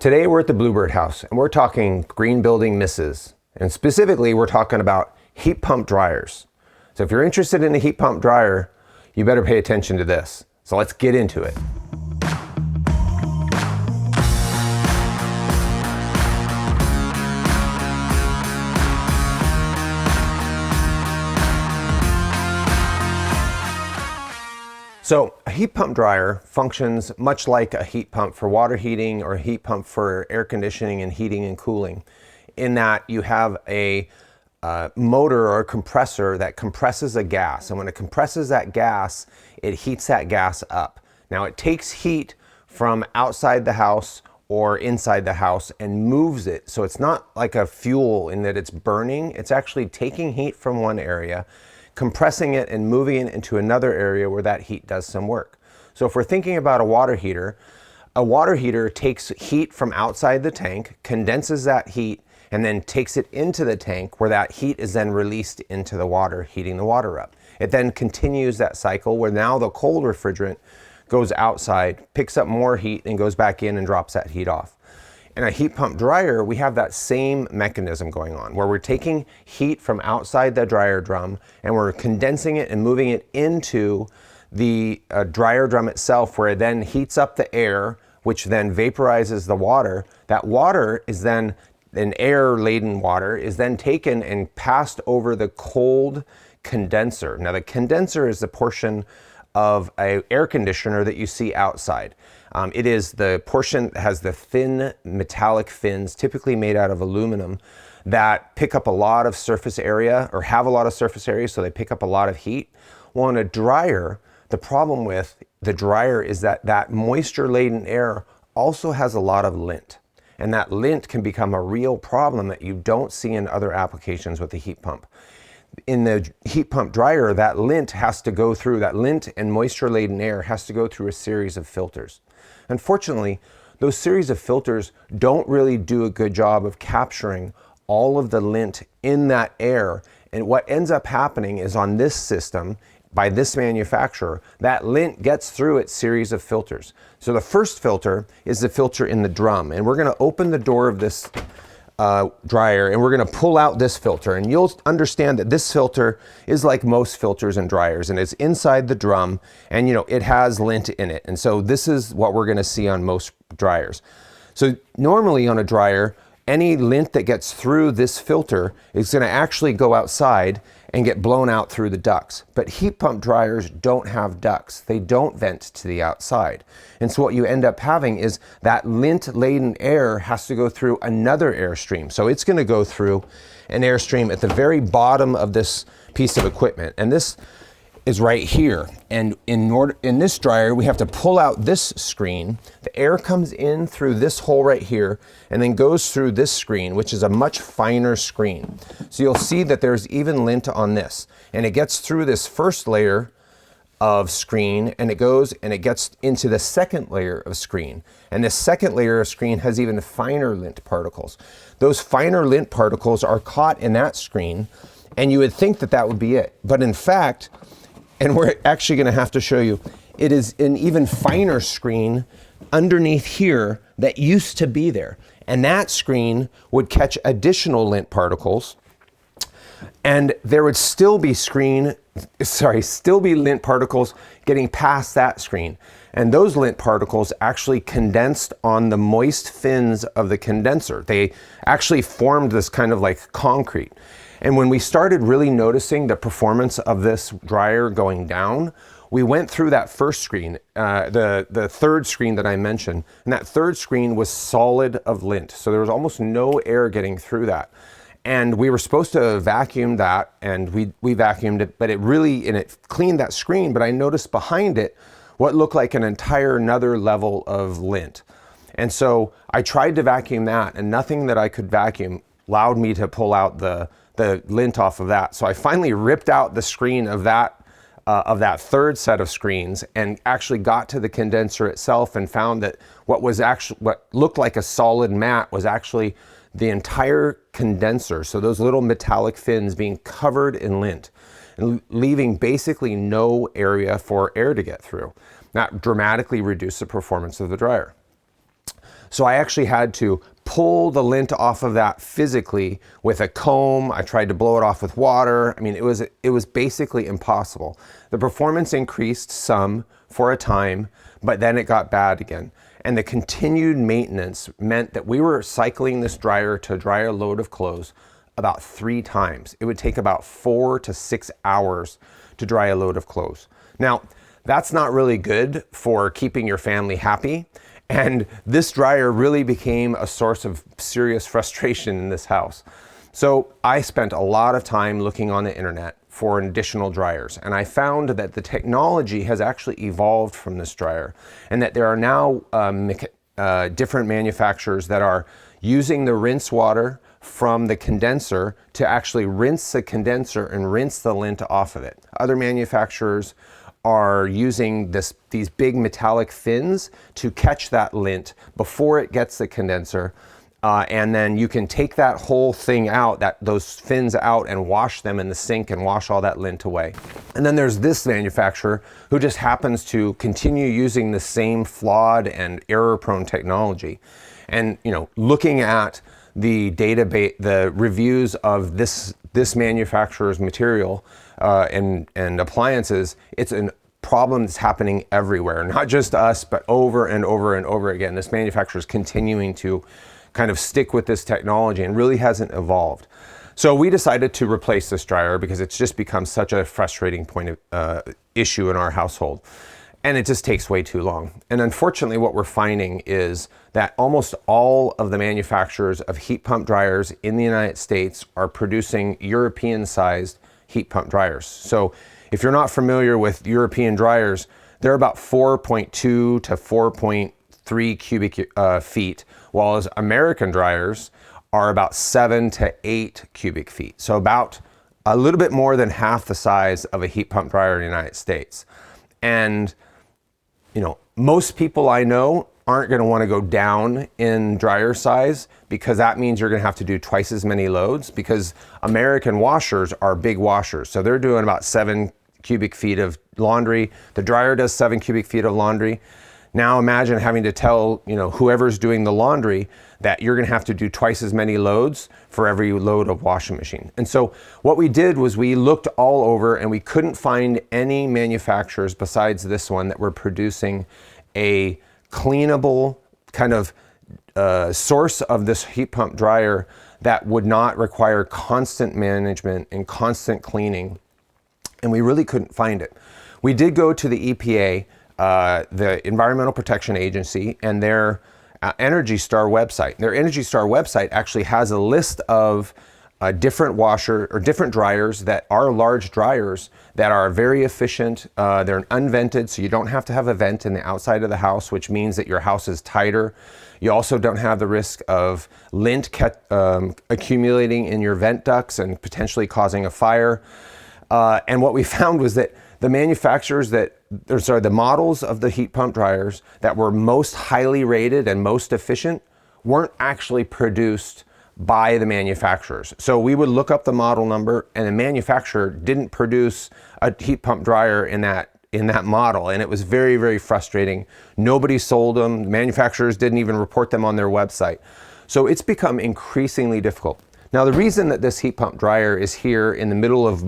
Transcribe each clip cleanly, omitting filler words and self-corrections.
Today we're at the Bluebird House and we're talking green building misses. And specifically, we're talking about heat pump dryers. So if you're interested in a heat pump dryer, you better pay attention to this. So let's get into it. So a heat pump dryer functions much like a heat pump for water heating or a heat pump for air conditioning and heating and cooling, in that you have a motor or a compressor that compresses a gas. And when it compresses that gas, it heats that gas up. Now it takes heat from outside the house or inside the house and moves it. So it's not like a fuel in that it's burning. It's actually taking heat from one area, compressing it and moving it into another area where that heat does some work. So if we're thinking about a water heater takes heat from outside the tank, condenses that heat, and then takes it into the tank where that heat is then released into the water, heating the water up. It then continues that cycle where now the cold refrigerant goes outside, picks up more heat, and goes back in and drops that heat off. In a heat pump dryer, we have that same mechanism going on where we're taking heat from outside the dryer drum and we're condensing it and moving it into the dryer drum itself, where it then heats up the air, which then vaporizes the water. That water is then, an air-laden water, is then taken and passed over the cold condenser. Now the condenser is the portion of an air conditioner that you see outside. It is the portion that has the thin metallic fins, typically made out of aluminum, that pick up a lot of surface area, or have a lot of surface area, so they pick up a lot of heat. Well, in a dryer, the problem with the dryer is that that moisture-laden air also has a lot of lint. And that lint can become a real problem that you don't see in other applications with the heat pump. In the heat pump dryer, that lint and moisture-laden air has to go through a series of filters. Unfortunately, those series of filters don't really do a good job of capturing all of the lint in that air. And what ends up happening is, on this system, by this manufacturer, that lint gets through its series of filters. So the first filter is the filter in the drum. And we're gonna open the door of this dryer and we're gonna pull out this filter, and you'll understand that this filter is like most filters and dryers, and it's inside the drum, and it has lint in it. And so this is what we're gonna see on most dryers. So normally on a dryer, any lint that gets through this filter is gonna actually go outside and get blown out through the ducts. But heat pump dryers don't have ducts. They don't vent to the outside. And so what you end up having is that lint-laden air has to go through another airstream. So it's gonna go through an airstream at the very bottom of this piece of equipment. And this is right here. And in this dryer, we have to pull out this screen. The air comes in through this hole right here and then goes through this screen, which is a much finer screen. So you'll see that there's even lint on this, and it gets through this first layer of screen, and it goes and it gets into the second layer of screen. And this second layer of screen has even finer lint particles. Those finer lint particles are caught in that screen, and you would think that that would be it. But in fact, and we're actually gonna have to show you, it is an even finer screen underneath here that used to be there. And that screen would catch additional lint particles, and there would still be lint particles getting past that screen. And those lint particles actually condensed on the moist fins of the condenser. They actually formed this kind of like concrete. And when we started really noticing the performance of this dryer going down, we went through that first screen, the third screen that I mentioned, and that third screen was solid of lint. So there was almost no air getting through that. And we were supposed to vacuum that, and we vacuumed it, but it cleaned that screen, but I noticed behind it what looked like an entire another level of lint. And so I tried to vacuum that, and nothing that I could vacuum allowed me to pull out the lint off of that. So I finally ripped out the screen of that third set of screens and actually got to the condenser itself and found that what looked like a solid mat was actually the entire condenser. So those little metallic fins being covered in lint and leaving basically no area for air to get through. That dramatically reduced the performance of the dryer. So I actually had to pull the lint off of that physically with a comb. I tried to blow it off with water. I mean, it was basically impossible. The performance increased some for a time, but then it got bad again. And the continued maintenance meant that we were cycling this dryer to dry a load of clothes about 3 times. It would take about 4 to 6 hours to dry a load of clothes. Now, that's not really good for keeping your family happy. And this dryer really became a source of serious frustration in this house. So I spent a lot of time looking on the internet for additional dryers. And I found that the technology has actually evolved from this dryer, and that there are now different manufacturers that are using the rinse water from the condenser to actually rinse the condenser and rinse the lint off of it. Other manufacturers are using these big metallic fins to catch that lint before it gets the condenser. And then you can take that whole thing out, those fins out, and wash them in the sink and wash all that lint away. And then there's this manufacturer who just happens to continue using the same flawed and error-prone technology. And looking at the database, the reviews of this manufacturer's material and appliances, it's a problem that's happening everywhere, not just us, but over and over and over again. This manufacturer is continuing to kind of stick with this technology and really hasn't evolved. So we decided to replace this dryer because it's just become such a frustrating point of issue in our household. And it just takes way too long. And unfortunately, what we're finding is that almost all of the manufacturers of heat pump dryers in the United States are producing European-sized heat pump dryers. So if you're not familiar with European dryers, they're about 4.2 to 4.3 cubic feet, while American dryers are about 7 to 8 cubic feet. So about a little bit more than half the size of a heat pump dryer in the United States. And most people I know aren't going to want to go down in dryer size, because that means you're going to have to do twice as many loads, because American washers are big washers. So they're doing about 7 cubic feet of laundry. The dryer does 7 cubic feet of laundry. Now imagine having to tell, whoever's doing the laundry that you're going to have to do twice as many loads for every load of washing machine. And so what we did was we looked all over, and we couldn't find any manufacturers besides this one that were producing a cleanable kind of source of this heat pump dryer that would not require constant management and constant cleaning. And we really couldn't find it. We did go to the EPA, the Environmental Protection Agency, and their Energy Star website. Their Energy Star website actually has a list of different different dryers that are large dryers that are very efficient. They're unvented, so you don't have to have a vent in the outside of the house, which means that your house is tighter. You also don't have the risk of lint accumulating in your vent ducts and potentially causing a fire. And what we found was that the the models of the heat pump dryers that were most highly rated and most efficient weren't actually produced by the manufacturers. So we would look up the model number, and the manufacturer didn't produce a heat pump dryer in that model. And it was very, very frustrating. Nobody sold them. The manufacturers didn't even report them on their website. So it's become increasingly difficult. Now, the reason that this heat pump dryer is here in the middle of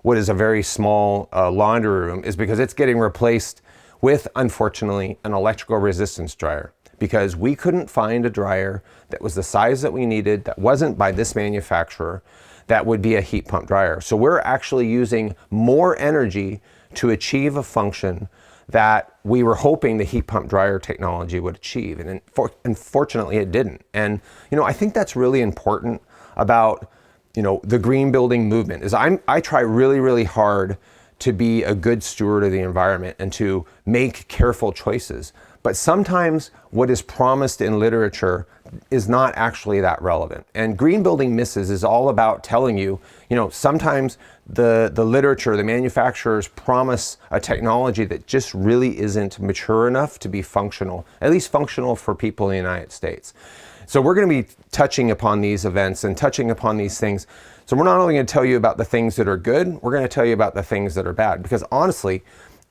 what is a very small laundry room is because it's getting replaced with, unfortunately, an electrical resistance dryer, because we couldn't find a dryer that was the size that we needed, that wasn't by this manufacturer, that would be a heat pump dryer. So we're actually using more energy to achieve a function that we were hoping the heat pump dryer technology would achieve. And unfortunately, it didn't. And I think that's really important about the green building movement. Is I try really, really hard to be a good steward of the environment and to make careful choices. But sometimes what is promised in literature is not actually that relevant. And green building misses is all about telling you, sometimes the literature, the manufacturers promise a technology that just really isn't mature enough to be functional, at least functional for people in the United States. So we're going to be touching upon these events and touching upon these things. So we're not only going to tell you about the things that are good, we're going to tell you about the things that are bad. Because honestly,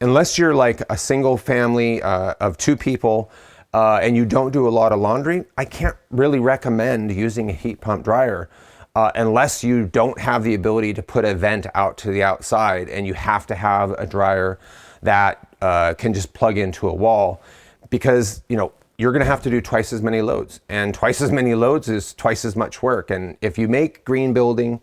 unless you're like a single family of 2 people and you don't do a lot of laundry, I can't really recommend using a heat pump dryer unless you don't have the ability to put a vent out to the outside and you have to have a dryer that can just plug into a wall, because you're going to have to do twice as many loads, and twice as many loads is twice as much work. And if you make green building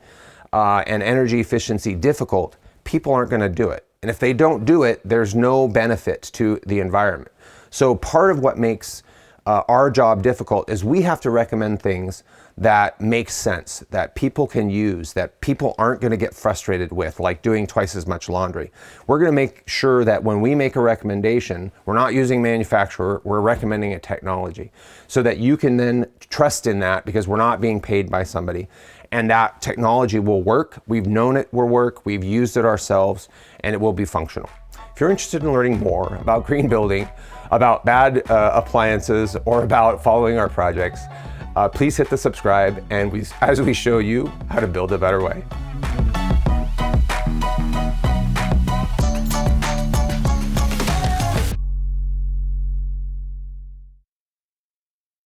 and energy efficiency difficult, people aren't going to do it. And if they don't do it, there's no benefit to the environment. So part of what makes our job difficult is we have to recommend things that make sense, that people can use, that people aren't going to get frustrated with, like doing twice as much laundry. We're going to make sure that when we make a recommendation, we're not using manufacturer, we're recommending a technology, so that you can then trust in that, because we're not being paid by somebody. And that technology will work. We've known it will work, we've used it ourselves, and it will be functional. If you're interested in learning more about green building, about bad appliances, or about following our projects, please hit the subscribe, and as we show you how to build a better way.